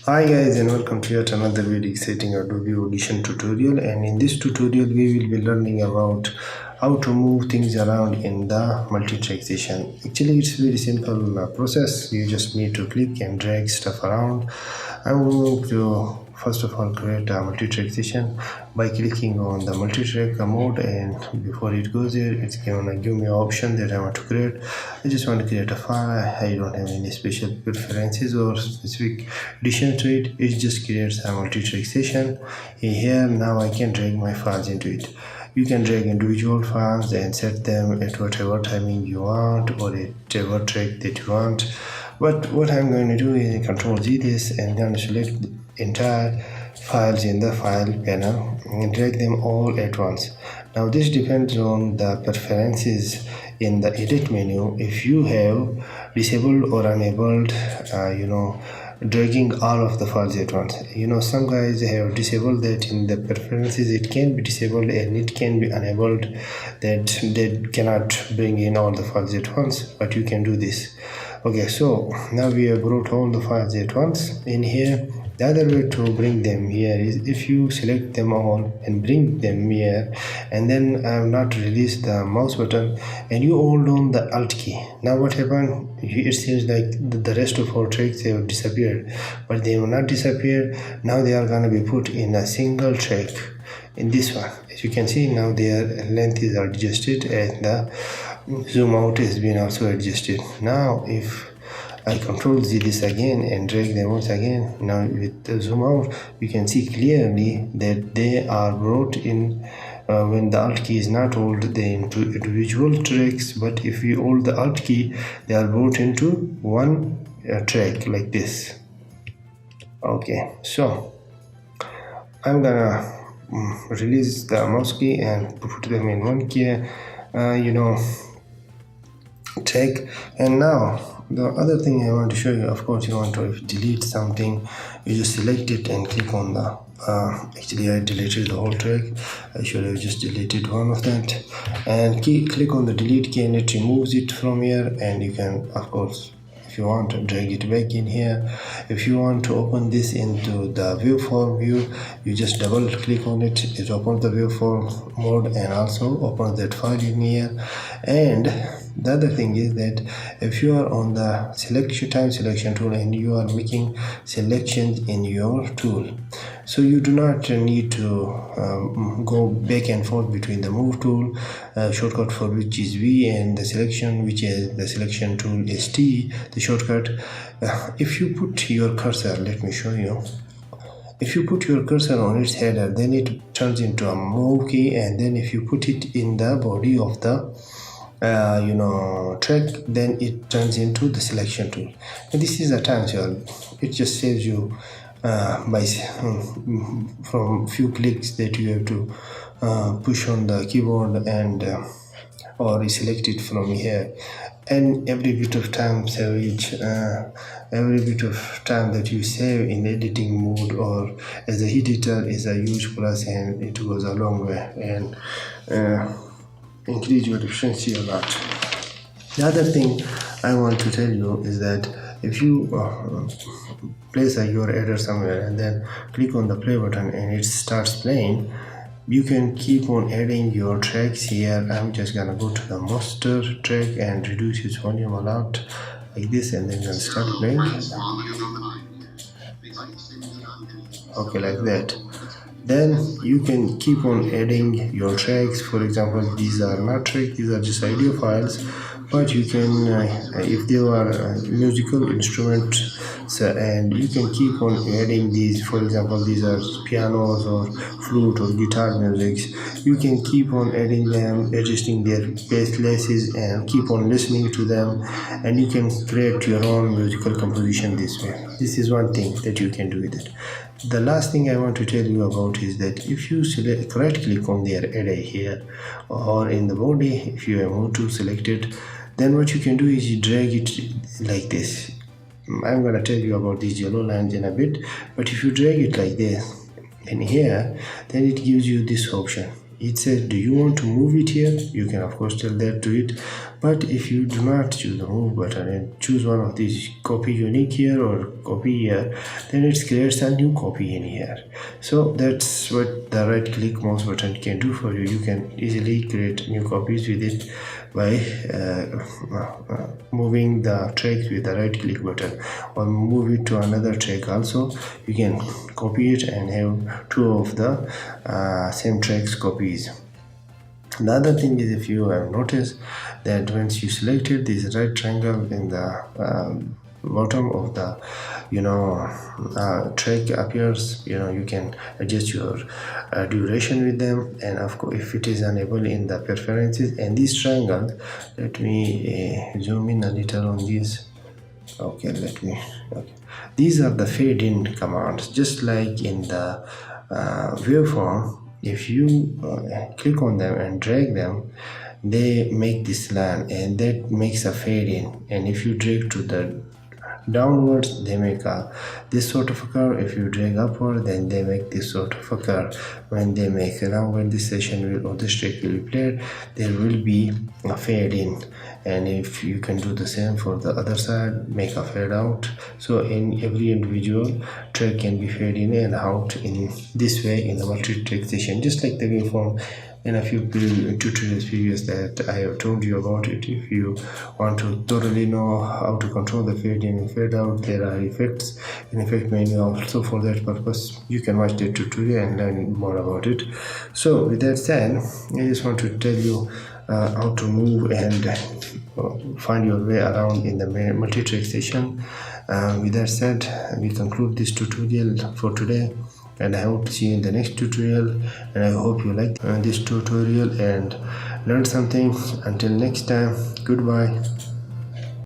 Hi guys and welcome to yet another very exciting Adobe Audition tutorial, and in this tutorial we will be learning about how to move things around in the multi-track session. Actually it's very simple process. You just need to click and drag stuff around. I'm going to first of all create a multi-track session by clicking on the multi-track mode, and before it goes there it's gonna give me an option that I want to create. I just want to create a file. I don't have any special preferences or specific addition to it. It just creates a multi-track session. In here now I can drag my files into it. You can drag individual files and set them at whatever timing you want or at whatever track that you want. But what I'm going to do is Control Z this and then select the entire files in the file panel and drag them all at once. Now this depends on the preferences in the edit menu. If you have disabled or enabled dragging all of the files at once. Some guys have disabled that in the preferences. It can be disabled and it can be enabled that they cannot bring in all the files at once, but you can do this. Okay, so now we have brought all the files at once in here. The other way to bring them here is if you select them all and bring them here, and then I have not released the mouse button and you hold on the Alt key. Now what happened? It seems like the rest of our tracks have disappeared, but they have not disappeared. Now they are going to be put in a single track in this one. As you can see, now their length is adjusted and the zoom out has been also adjusted. Now if I Control Z this again and drag them once again, now with the zoom out you can see clearly that they are brought in when the Alt key is not held into individual tracks, but if we hold the Alt key they are brought into one track like this. Okay, so I'm gonna release the mouse key and put them in one key track. And now the other thing I want to show you, of course you want to delete something, you just select it and click on the actually I deleted the whole track. I should have just deleted one of that, and click on the delete key and it removes it from here. And you can, of course, if you want to drag it back in here. If you want to open this into the viewform view, you just double click on it. It opens the viewform mode and also opens that file in here. And the other thing is that if you are on the time selection tool and you are making selections in your tool, so you do not need to go back and forth between the move tool shortcut for which is V and the selection, which is the selection tool is T, the shortcut. If you put your cursor, let me show you. If you put your cursor on its header, then it turns into a move key, and then if you put it in the body of the track, then it turns into the selection tool. And this is a tangent. It just saves you by from few clicks that you have to push on the keyboard and or select it from here. And every bit of time that you save in editing mode or as a editor is a huge plus, and it goes a long way and increase your efficiency a lot. The other thing I want to tell you is that if you place your header somewhere and then click on the play button and it starts playing, you can keep on adding your tracks here. I'm just gonna go to the master track and reduce its volume a lot like this, and then start playing. Okay, like that. Then you can keep on adding your tracks. For example, these are not tracks, these are just audio files, but you can if they are musical instruments, and you can keep on adding these. For example, these are pianos or flute or guitar music. You can keep on adding them, adjusting their places and keep on listening to them, and you can create your own musical composition this way. This is one thing that you can do with it. The last thing I want to tell you about is that if you right click on their array here or in the body, if you have moved to selected, then what you can do is you drag it like this. I'm going to tell you about these yellow lines in a bit, but if you drag it like this in here, then it gives you this option. it says, do you want to move it here? You can of course tell that to it. But if you do not choose the move button and choose one of these, copy unique here or copy here, then it creates a new copy in here. So that's what the right click mouse button can do for you. You can easily create new copies with it by moving the track with the right click button, or move it to another track. Also you can copy it and have two of the same tracks copies. The other thing is, if you have noticed that once you selected this right triangle in the bottom of the track appears, you can adjust your duration with them. And of course, if it is unable in the preferences and this triangle, let me zoom in a little on this. Okay, these are the fade in commands, just like in the waveform. If you click on them and drag them, they make this line, and that makes a fade in. And if you drag to the downwards, they make this sort of a curve. If you drag upward, then they make this sort of a curve. When they make, now when this session will, or this track will be played, there will be a fade in. And if you can do the same for the other side, make a fade out. So in every individual track can be fade in and out in this way in the multi-track session, just like the waveform in a few tutorials previous that I have told you about it. If you want to thoroughly know how to control the fade in and fade out, there are effects in effect menu also. For that purpose, you can watch the tutorial and learn more about it. So with that said, I just want to tell you how to move and find your way around in the multi-track session. With that said, we conclude this tutorial for today, and I hope to see you in the next tutorial. And I hope you liked this tutorial and learned something. Until next time, goodbye.